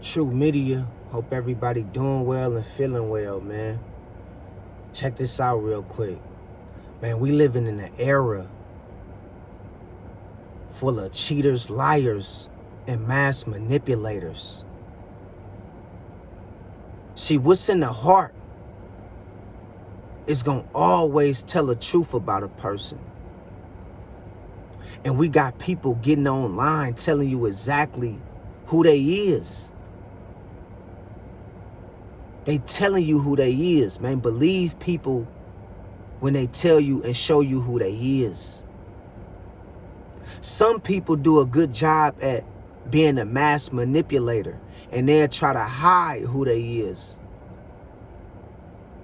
True Media. Hope everybody doing well and feeling well, man. Check this out real quick. Man, we living in an era full of cheaters, liars, and mass manipulators. See, what's in the heart is going to always tell the truth about a person. And we got people getting online telling you exactly who they is. They telling you who they is, man. Believe people when they tell you and show you who they is. Some people do a good job at being a mass manipulator, and they'll try to hide who they is.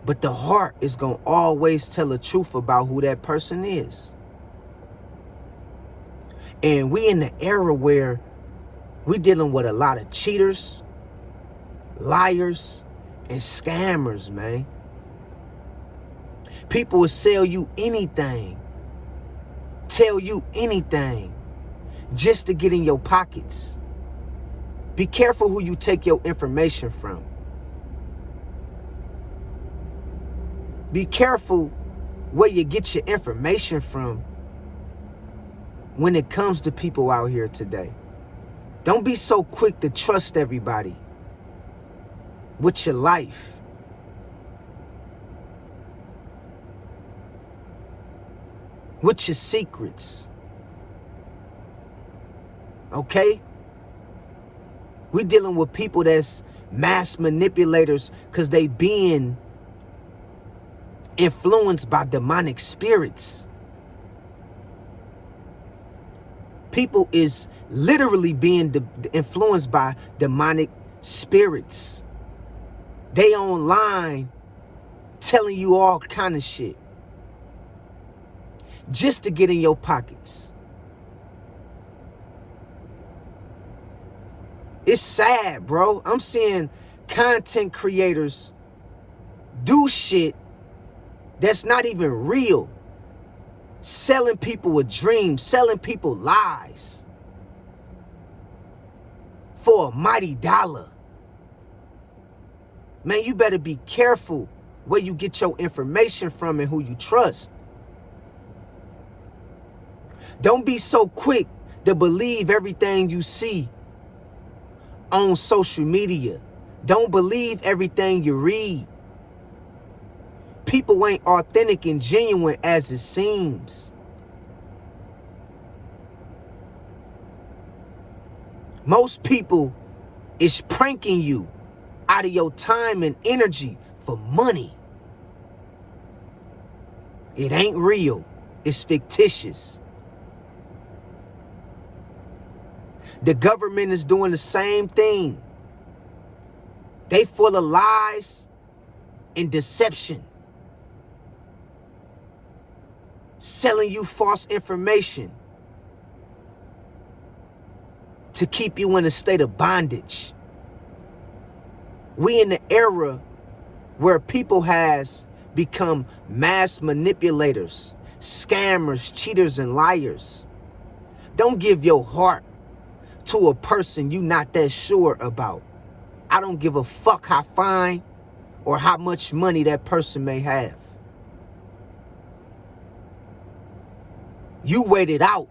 But the heart is going to always tell the truth about who that person is. And we in the era where we dealing with a lot of cheaters, liars, and scammers, man. People will sell you anything, tell you anything, just to get in your pockets. Be careful who you take your information from. Be careful where you get your information from when it comes to people out here today. Don't be so quick to trust everybody with your life. With your secrets. Okay? We dealing with people that's mass manipulators because they being influenced by demonic spirits. People is literally being influenced by demonic spirits. They online telling you all kind of shit just to get in your pockets. It's sad, bro. I'm seeing content creators do shit that's not even real. Selling people a dream, selling people lies for a mighty dollar. Man, you better be careful where you get your information from and who you trust. Don't be so quick to believe everything you see on social media. Don't believe everything you read. People ain't authentic and genuine as it seems. Most people is pranking you out of your time and energy for money. It ain't real. It's fictitious. The government is doing the same thing. They full of lies and deception. Selling you false information to keep you in a state of bondage. We in the era where people has become mass manipulators, scammers, cheaters, and liars. Don't give your heart to a person you not that sure about. I don't give a fuck how fine or how much money that person may have. You wait it out.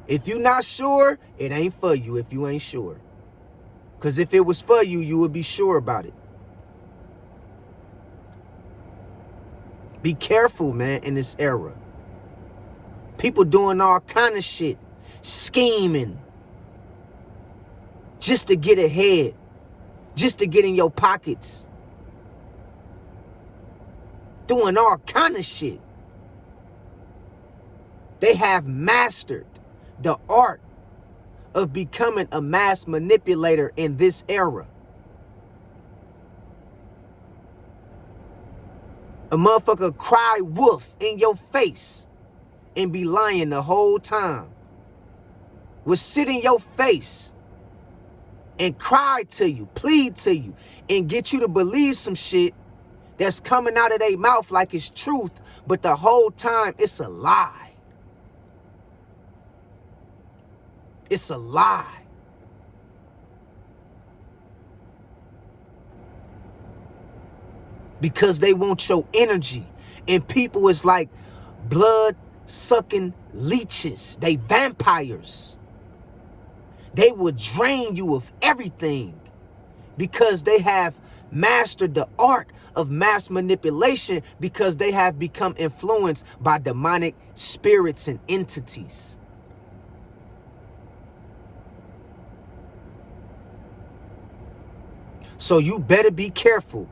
If you not sure, it ain't for you if you ain't sure. Because if it was for you, you would be sure about it. Be careful, man, in this era. People doing all kind of shit. Scheming. Just to get ahead. Just to get in your pockets. Doing all kind of shit. They have mastered the art of becoming a mass manipulator in this era. A motherfucker cry wolf in your face and be lying the whole time. Will sit in your face and cry to you, plead to you, and get you to believe some shit that's coming out of their mouth like it's truth, but the whole time it's a lie. It's a lie. because they want your energy. And people is like blood-sucking leeches. They vampires. They will drain you of everything because they have mastered the art of mass manipulation, because they have become influenced by demonic spirits and entities. So you better be careful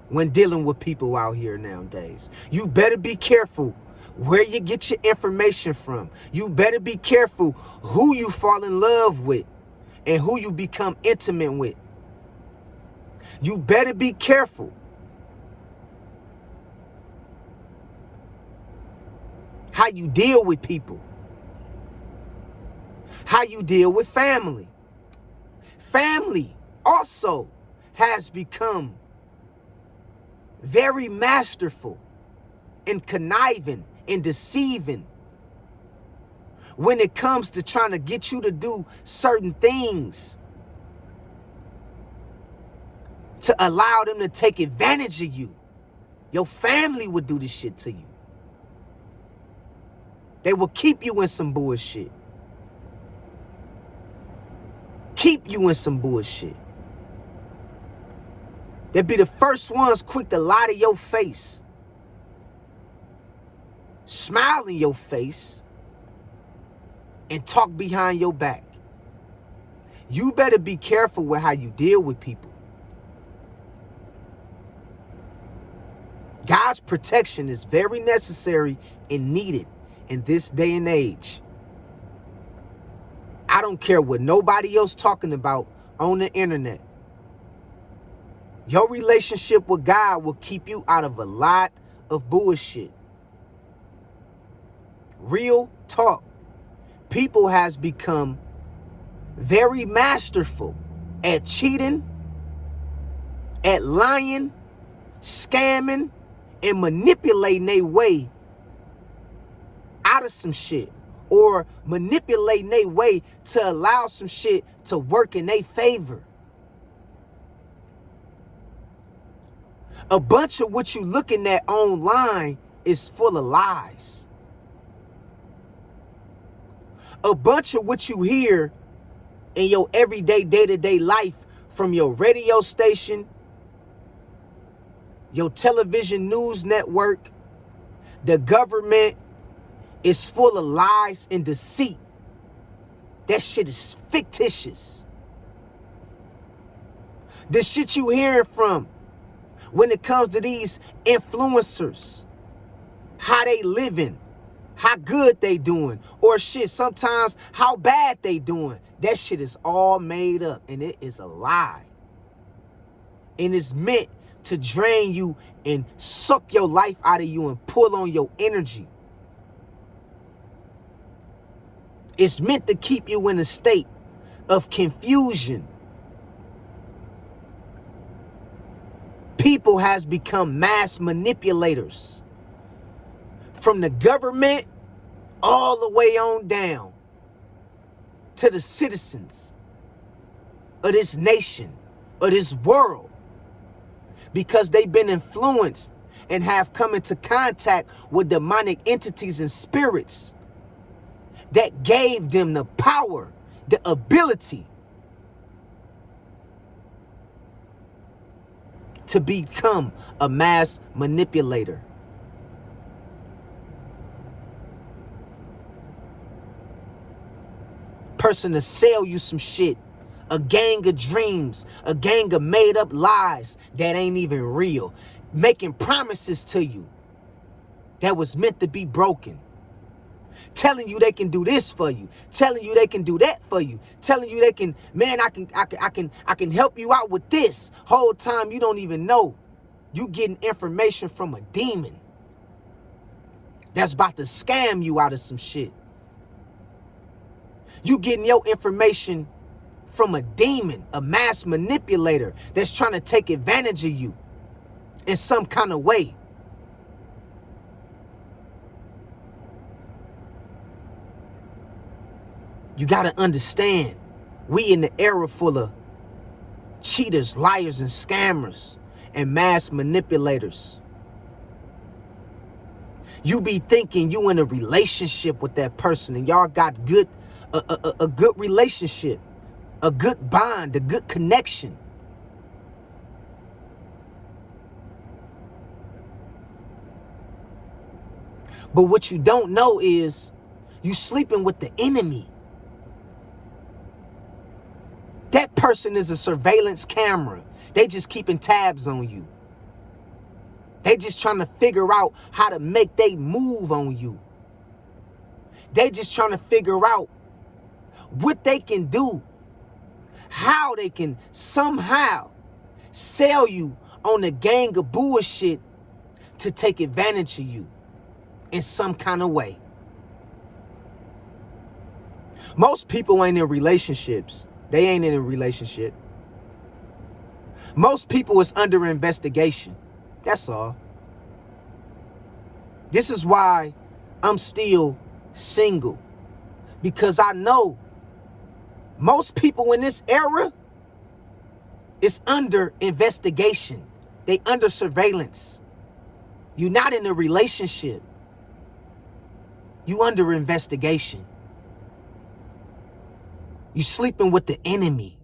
when dealing with people out here nowadays. You better be careful where you get your information from. You better be careful who you fall in love with and who you become intimate with. You better be careful how you deal with people, how you deal with family. Family also has become very masterful and conniving and deceiving when it comes to trying to get you to do certain things to allow them to take advantage of you. Your family would do this shit to you. They will keep you in some bullshit. Keep you in some bullshit. They'll be the first ones quick to lie to your face, smile in your face, and talk behind your back. You better be careful with how you deal with people. God's protection is very necessary and needed in this day and age. I don't care what nobody else talking about on the internet. Your relationship with God will keep you out of a lot of bullshit. Real talk. People has become very masterful at cheating, at lying, scamming, and manipulating their way out of some shit, or manipulating their way to allow some shit to work in their favor. A bunch of what you looking at online is full of lies. A bunch of what you hear in your everyday, day-to-day life from your radio station, your television news network, the government, is full of lies and deceit. That shit is fictitious. The shit you hearing from when it comes to these influencers, how they living, how good they doing, or shit, sometimes how bad they doing, that shit is all made up and it is a lie. And it's meant to drain you and suck your life out of you and pull on your energy. It's meant to keep you in a state of confusion. People has become mass manipulators. From the government all the way on down to the citizens of this nation, of this world. Because they've been influenced and have come into contact with demonic entities and spirits that gave them the power, the ability to become a mass manipulator. Person to sell you some shit, a gang of dreams, a gang of made up lies that ain't even real, making promises to you that was meant to be broken. Telling you they can do this for you, telling you they can do that for you, telling you they can, man, I can help you out with this. Whole time you don't even know you getting information from a demon that's about to scam you out of some shit. You getting your information from a demon, a mass manipulator that's trying to take advantage of you in some kind of way. You got to understand, we in the era full of cheaters, liars, and scammers. and mass manipulators. You be thinking you in a relationship with that person and y'all got a good relationship, a good bond, a good connection. But what you don't know is you sleeping with the enemy. That person is a surveillance camera. They just keeping tabs on you. They just trying to figure out how to make they move on you. They just trying to figure out what they can do, how they can somehow sell you on a gang of bullshit to take advantage of you in some kind of way. Most people ain't in relationships. They ain't in a relationship. Most people is under investigation. That's all. This is why I'm still single. Because I know most people in this era is under investigation. They under surveillance. You're not in a relationship. You under investigation. You sleeping with the enemy.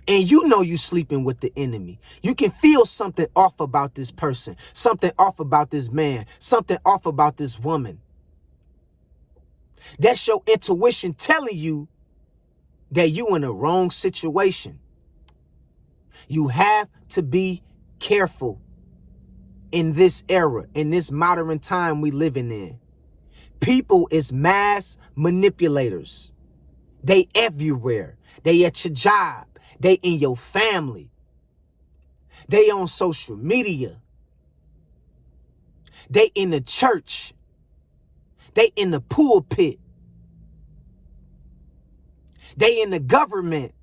And you know you sleeping with the enemy. You can feel something off about this person, something off about this man, something off about this woman. That's your intuition telling you that you in a wrong situation. You have to be careful in this era, in this modern time we living in. People is mass manipulators. They everywhere. They at your job. They in your family. They on social media. They in the church. They in the pulpit. They in the government.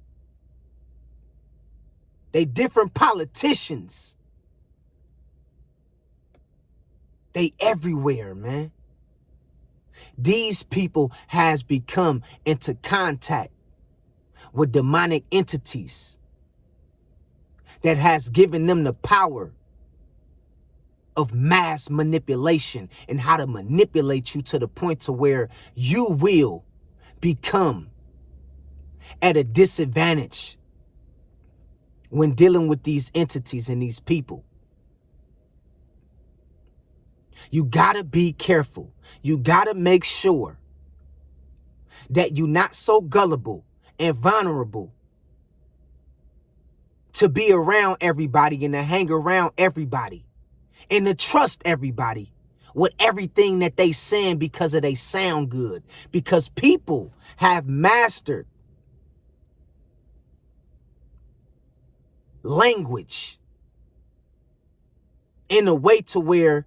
They different politicians. They everywhere, man. These people has become into contact with demonic entities that has given them the power of mass manipulation and how to manipulate you to the point to where you will become at a disadvantage when dealing with these entities and these people. You gotta be careful. You gotta make sure that you're not so gullible and vulnerable to be around everybody and to hang around everybody and to trust everybody with everything that they saying because of they sound good. Because people have mastered language in a way to where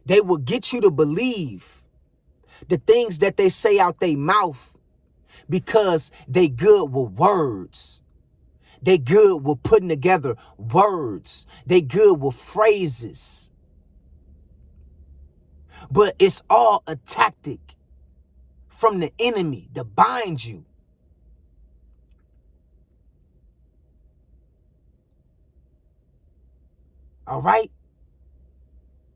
they will get you to believe the things that they say out their mouth because they good with words. They good with putting together words. They good with phrases. But it's all a tactic from the enemy to bind you. All right?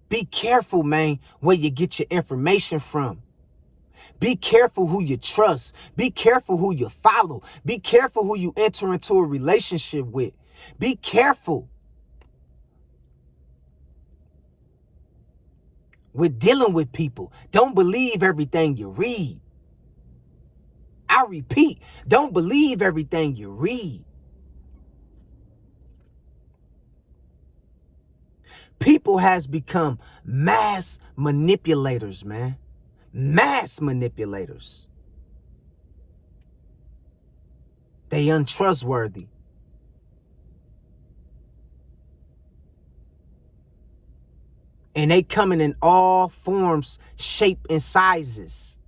Be careful, man, where you get your information from. Be careful who you trust. Be careful who you follow. Be careful who you enter into a relationship with. Be careful with dealing with people. Don't believe everything you read. I repeat, don't believe everything you read. People has become mass manipulators, man. Mass manipulators. They untrustworthy. And they coming in all forms, shape, and sizes.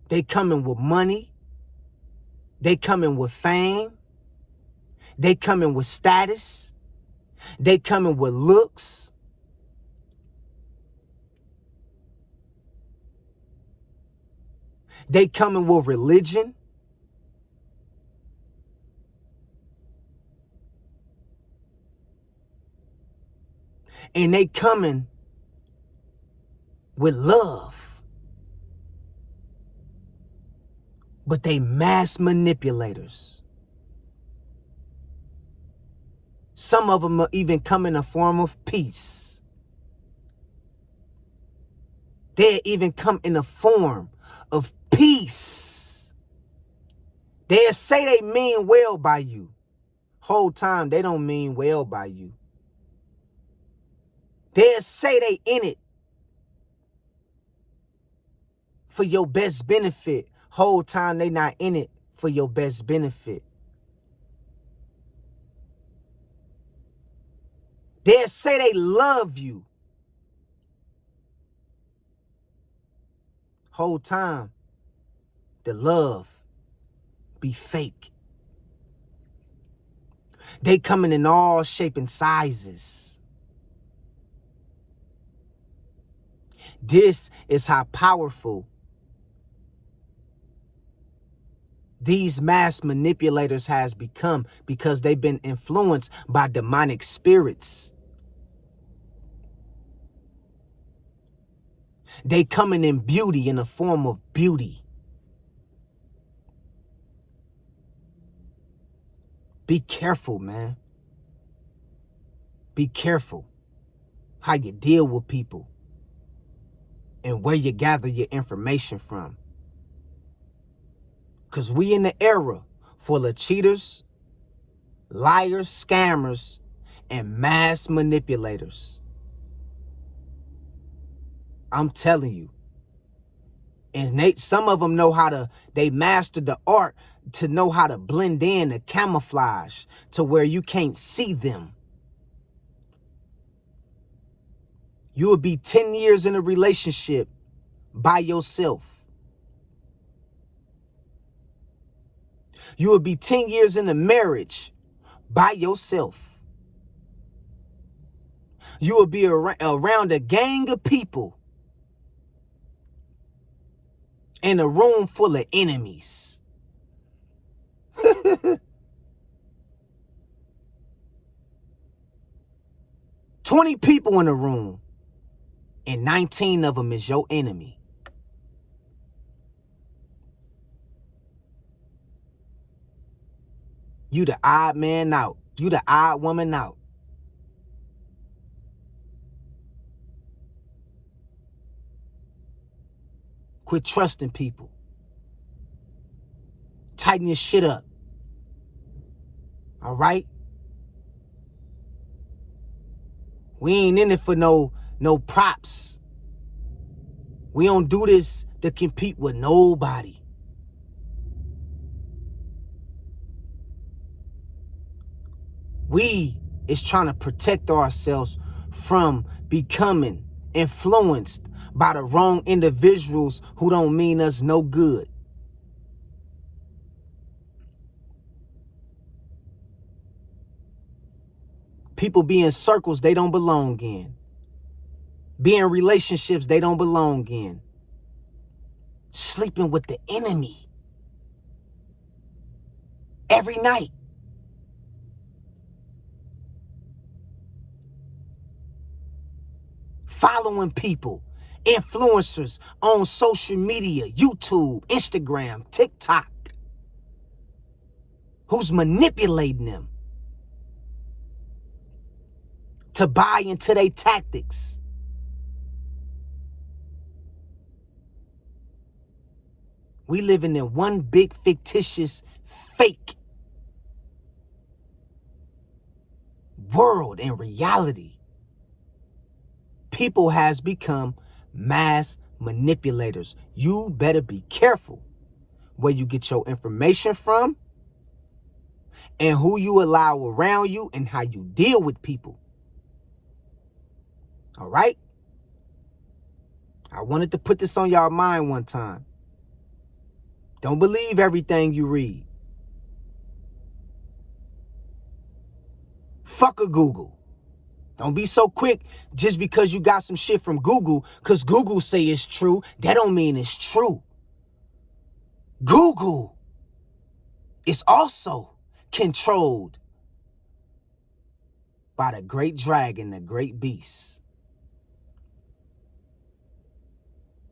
They coming with money. They coming with fame. They coming with status. They coming with looks. They coming with religion. And they coming with love. But they mass manipulators. Some of them even come in a form of peace. They even come in a form of peace. They'll say they mean well by you. Whole time they don't mean well by you. They'll say they in it for your best benefit. Whole time they not in it for your best benefit. They'll say they love you. Whole time the love be fake. They coming in all shape and sizes. This is how powerful these mass manipulators has become, because they've been influenced by demonic spirits. They coming in beauty, in a form of beauty. Be careful, man. Be careful how you deal with people and where you gather your information from. Because we in the era full of cheaters, liars, scammers, and mass manipulators. I'm telling you. And some of them know they mastered the art to know how to blend in the camouflage to where you can't see them. You will be 10 years in a relationship by yourself. You will be 10 years in a marriage by yourself. You will be around a gang of people in a room full of enemies. 20 people in a room, and 19 of them is your enemy. You the odd man out. You the odd woman out. Quit trusting people. Tighten your shit up. All right? We ain't in it for no props. We don't do this to compete with nobody. We is trying to protect ourselves from becoming influenced by the wrong individuals who don't mean us no good. People be in circles they don't belong in. Be in relationships they don't belong in. Sleeping with the enemy every night. Following people, influencers on social media, YouTube, Instagram, TikTok, who's manipulating them to buy into their tactics. We living in one big fictitious fake world. In reality, people has become mass manipulators. You better be careful where you get your information from and who you allow around you and how you deal with people. All right? I wanted to put this on y'all mind one time. Don't believe everything you read. Fuck a Google. Don't be so quick just because you got some shit from Google, because Google say it's true. That don't mean it's true. Google is also controlled by the great dragon, the great beast.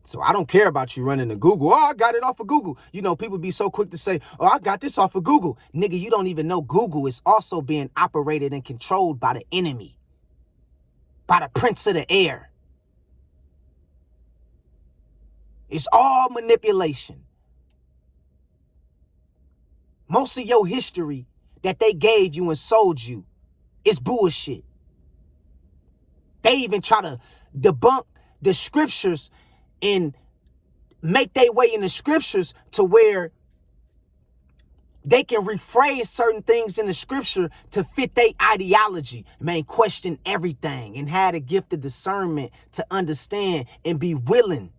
So I don't care about you running to Google. Oh, I got it off of Google. You know, people be so quick to say, oh, I got this off of Google. Nigga, you don't even know Google is also being operated and controlled by the enemy, by the prince of the air. It's all manipulation. Most of your history that they gave you and sold you is bullshit. They even try to debunk the scriptures and make their way in the scriptures to where they can rephrase certain things in the scripture to fit their ideology. Man, question everything and have a gift of discernment to understand and be willing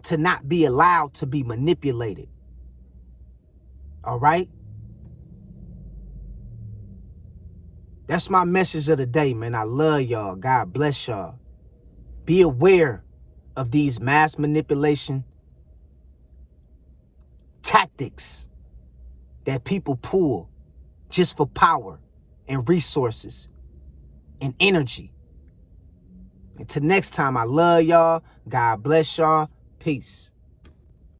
to not be allowed to be manipulated. All right? That's my message of the day, man. I love y'all. God bless y'all. Be aware of these mass manipulation tactics that people pull just for power and resources and energy. Until next time, I love y'all. God bless y'all. Peace.